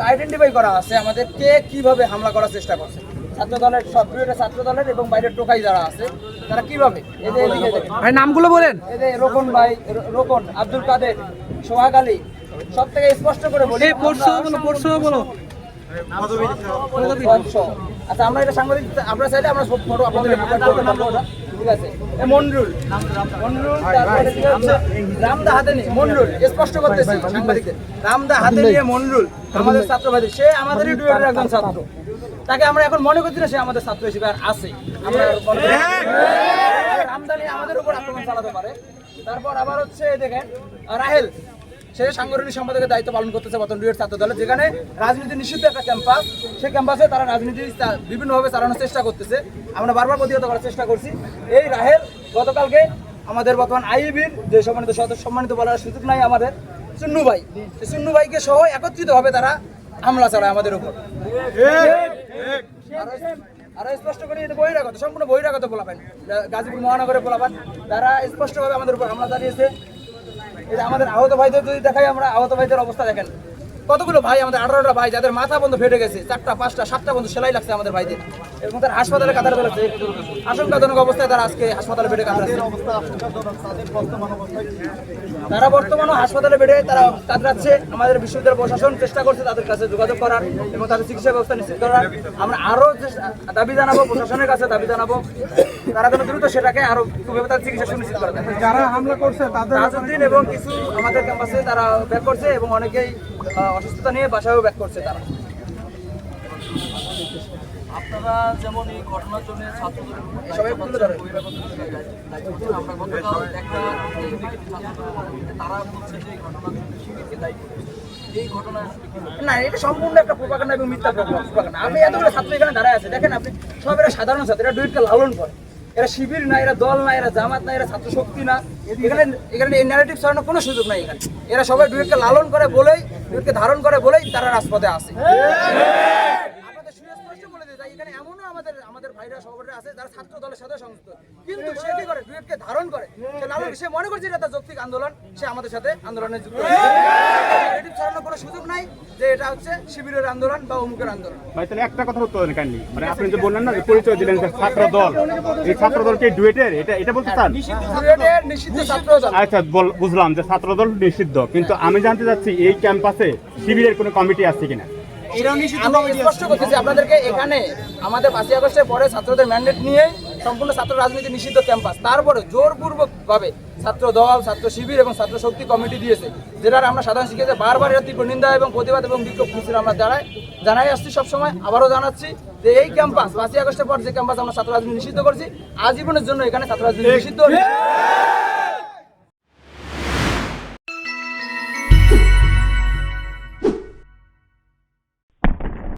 Identify করা আছে আমাদের কে কিভাবে হামলা করার চেষ্টা করছে। ছাত্র দলের সব ছাত্র দলের এবং বাইরের টোকাই যারা আছে তারা কিভাবে ভাই নামগুলো বলেন। এদের রোকন ভাই, রোকন, আব্দুল কাদের, সোহাগ আলী, সব থেকে স্পষ্ট করে বলি। আচ্ছা আমরা এটা সাংবাদিক, আমরা চাইলে আমরা ফটো আপনাদের ঠিক আছে। মনরুল, তারপরে কি হচ্ছে রামদা হাতে নিয়ে মনরুল, স্পষ্ট করতেছি সাংবাদিকদের, রামদা হাতে নিয়ে মনরুল আমাদের ছাত্র ভাই, সে আমাদেরই ডুয়েটের একজন ছাত্র। তাকে আমরা এখন মনে করছি না সে আমাদের ছাত্র হিসেবে আর আছে। আমরা রামদা নিয়ে আমাদের উপর আক্রমণ চালাতে পারে। তারপর আবার হচ্ছে দেখেন রাহেল, সে সাংগঠনিক সম্পাদকের দায়িত্ব পালন করতেছে বর্তমান ডুয়েট ছাত্র দলে, যেখানে রাজনীতি নিষিদ্ধ একটা ক্যাম্পাস, সেই ক্যাম্পাসে তারা রাজনীতি বিভিন্নভাবে চালানোর চেষ্টা করতেছে। আমরা বারবার প্রতিহত করার চেষ্টা করছি। এই রাহেল গতকালকে আমাদের বর্তমান আইবির যে সম্মানিত সদস্য, সম্মানিত বলার সুযোগ নাই আমাদের, চুন্নু ভাই, চুন্নু ভাইকে সহ একত্রিতভাবে তারা হামলা চালায় আমাদের উপর। আরো স্পষ্ট করে বহিরাগত, সম্পূর্ণ বহিরাগত বলাবেন, গাজীপুর মহানগরে বলাবেন, তারা স্পষ্টভাবে আমাদের উপর হামলা চালিয়েছে। এটা আমাদের আহত ভাইদের যদি দেখাই, আমরা আহত ভাইদের অবস্থা দেখেন, কতগুলো ভাই আমাদের 18টা ভাই যাদের মাথা বন্ধ ফেটে গেছে, 4টা 5টা 7টা বন্ধ সেলাই লাগছে আমাদের ভাইদের, এবং তার হাসপাতালে কাতার ফেলেছে, আশঙ্কাজনক অবস্থায় তারা আজকে হাসপাতালে বেডে কাতরাচ্ছে। তারা বর্তমানে হাসপাতালে বেডে তারা কাতরাচ্ছে। আমাদের বিশ্ববিদ্যালয় প্রশাসন চেষ্টা করছে তাদের কাছে যোগাযোগ করার এবং তাদের চিকিৎসা ব্যবস্থা নিশ্চিত করার। আমরা আরো দাবি জানাবো, প্রশাসনের কাছে দাবি জানাবো তারা যেন দ্রুত সেটাকে আরো তার চিকিৎসা সুনিশ্চিত করে দেয়। যারা হামলা করছে তাদের রাজউদ্দিন এবং কিছু আমাদের ক্যাম্পাসে তারা ব্যাক করছে এবং অনেকেই অসুস্থতা নিয়ে বাসায়ও ব্যাক করছে তারা। আপনারা যেমন এই ঘটনার জন্য ছাত্রদের সবাই তুলে ধরে আমরা গতকাল একটা তারা বলছে যে এই ঘটনার জন্য শিবিরকে দায়ী করেছে। এই ঘটনা না, এটা সম্পূর্ণ একটা প্রোপাগান্ডা এবং মিথ্যা প্রোপাগান্ডা। আপনি এতগুলো ছাত্র এখানে দাঁড়ায় আছে, দেখেন আপনি সব এরা সাধারণ ছাত্র, এরা ডুয়েটকে লালন করে, এরা শিবির না, এরা দল না, এরা জামাত না, এরা ছাত্র শক্তি না। এখানে এই ন্যারেটিভ ছড়ানোর কোনো সুযোগ নাই। এখানে এরা সবাই ডুয়েটকে লালন করে বলেই, ডুয়েটকে ধারণ করে বলেই তারা রাজপথে আসে। আপনাদের সুস্পষ্ট বলে দিতে চাই, এখানে এমনও আমাদের ভাইরা সবাই আছে যারা ছাত্র দলের সাথে সংযুক্ত, কিন্তু সে কি করে ডুয়েটকে ধারণ করে, সে লালন, সে মনে করছে এটা তার যৌক্তিক আন্দোলন, সে আমাদের সাথে আন্দোলনে যুক্ত। ন্যারেটিভ ছড়ানোর কোনো সুযোগ নাই যে এটা হচ্ছে শিবিরের আন্দোলন বা অমুকের আন্দোলন। ভাই তাহলে একটা কথা উত্তর দেন কাইন্ডলি, মানে আপনি যে বললেন না যে পরিচয় দিলেন যে ছাত্র দল, এই ছাত্র দল কি ডুয়েটের, এটা বলতে চান? ডুয়েটের নিষিদ্ধ ছাত্র দল। আচ্ছা বুঝলাম যে ছাত্র দল নিষিদ্ধ, কিন্তু আমি জানতে চাচ্ছি এই ক্যাম্পাসে শিবিরের কোনো কমিটি আছে কিনা? আমি স্পষ্ট করতেছি আপনাদেরকে, এখানে আমাদের 5ই আগস্টের পরে ছাত্রদের ম্যান্ডেট নিয়ে সম্পূর্ণ ছাত্র রাজনীতি নিষিদ্ধ ক্যাম্পাস, তারপরে জোরপূর্বক ভাবে ছাত্র দল, ছাত্র শিবির এবং ছাত্র শক্তি কমিটি দিয়েছে, যেটার আমরা সাধারণ শিক্ষার্থী বারবার এর তীব্র নিন্দা এবং প্রতিবাদ এবং বিক্ষোভ মিছিল আমরা জানাই আসছি সবসময়, আবারও জানাচ্ছি যে এই ক্যাম্পাস 5ই আগস্টের পর যে ক্যাম্পাস আমরা ছাত্র রাজনীতি নিষিদ্ধ করছি, আজীবনের জন্য এখানে ছাত্র রাজনীতি নিষিদ্ধ।